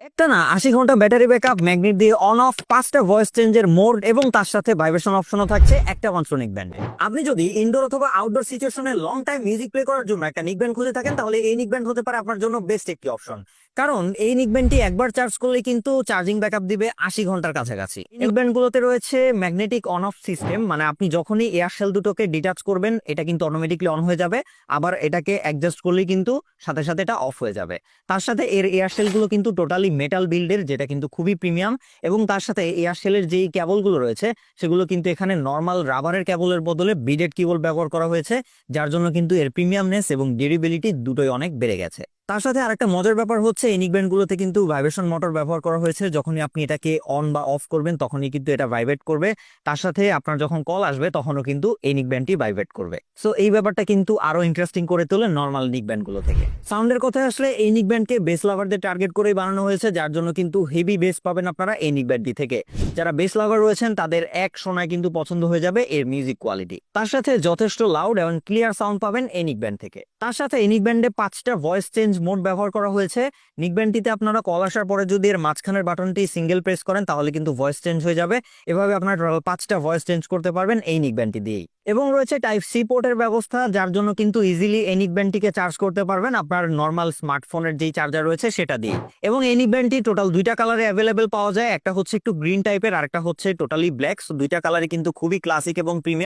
একটা না 80 ঘন্টা ব্যাটারি ব্যাকআপ, ম্যাগনেট দিয়ে অন অফ, 5টা ভয়েস চেঞ্জের মোড এবং তার সাথে ভাইব্রেশন অপশনও থাকছে একটা মাত্র নিকব্যান্ডে। আপনি যদি ইনডোর অথবা আউটডোর সিচুয়েশনে লং টাইম মিউজিক প্লে করার জন্য একটা নিকব্যান্ড খুঁজে থাকেন, তাহলে এই নিকব্যান্ড হতে পারে আপনার জন্য বেস্ট একটি অপশন। কারণ এই নিকব্যান্ডটি একবার চার্জ করলে কিন্তু চার্জিং ব্যাকআপ দিবে 80 ঘন্টার কাছাকাছি। নিকব্যান্ড গুলোতে রয়েছে ম্যাগনেটিক অন অফ সিস্টেম, মানে আপনি যখনই এয়ার সেল দুটোকে ডিটাচ করবেন এটা কিন্তু অটোমেটিকলি অন হয়ে যাবে, আবার এটাকে অ্যাডজাস্ট করলেই কিন্তু সাথে সাথে এটা অফ হয়ে যাবে। তার সাথে এর এয়ারসেল গুলো কিন্তু টোটালি মেটাল বিল্ডের, যেটা কিন্তু খুবই প্রিমিয়াম। এবং তার সাথে এয়ারসেলের যেই কেবলগুলো রয়েছে সেগুলো কিন্তু এখানে নর্মাল রাবারের কেবলের বদলে বিডেড কেবল ব্যবহার করা হয়েছে, যার জন্য কিন্তু এর প্রিমিয়ামনেস এবং ডিউরেবিলিটি দুটোই অনেক বেড়ে গেছে। তার সাথে আরেকটা মজার ব্যাপার হচ্ছে এই নিকব্যান্ড গুলোতে কিন্তু ভাইব্রেশন মোটর ব্যবহার করা হয়েছে। যখনই আপনি এটাকে অন বা অফ করবেন তখনই কিন্তু এটা ভাইব্রেট করবে। তার সাথে আপনার যখন কল আসবে তখনও কিন্তু এই নিকব্যান্ডটি ভাইব্রেট করবে। সো এই ব্যাপারটা কিন্তু আরো ইন্টারেস্টিং করে তোলে নর্মাল নিকব্যান্ড গুলো থেকে। সাউন্ডের কথা আসলে এই নিকব্যান্ডকে বেস লাভারদের টার্গেট করেই বানানো হয়েছে, যার জন্য কিন্তু হেভি বেস পাবেন আপনারা এই নিকব্যান্ডটি থেকে। যারা বেস লাভার রয়েছেন তাদের এক শোনায় কিন্তু পছন্দ হয়ে যাবে এর মিউজিক কোয়ালিটি। তার সাথে যথেষ্ট লাউড এবং ক্লিয়ার সাউন্ড পাবেন এই নিকব্যান্ড থেকে। তার সাথে এই নিকব্যান্ডে 5টা ভয়েস চেঞ্জ মোড ব্যবহার করা হয়েছে। নিকব্যান্ডটিতে আপনারা কল আসার পরে যদি এর মাঝখানের বাটনটি সিঙ্গেল প্রেস করেন তাহলে কিন্তু ভয়েস চেঞ্জ হয়ে যাবে। এভাবে আপনারা টোটাল 5টা ভয়েস চেঞ্জ করতে পারবেন এই নিকব্যান্ডটি দিয়েই। এবং রয়েছে টাইপ সি পোর্টের ব্যবস্থা, যার জন্য কিন্তু ইজিলি এই নিকব্যান্ডটিকে চার্জ করতে পারবেন আপনার নর্মাল স্মার্টফোনের যেই চার্জার রয়েছে সেটা দিয়ে। এবং এই নিকব্যান্ডটি টোটাল 2টা কালারে অ্যাভেলেবেল পাওয়া যায়, একটা হচ্ছে একটু গ্রিন টাইপের আর একটা হচ্ছে টোটালি ব্ল্যাক। সো 2টা কালারই কিন্তু খুবই ক্লাসিক এবং প্রিমিয়াম।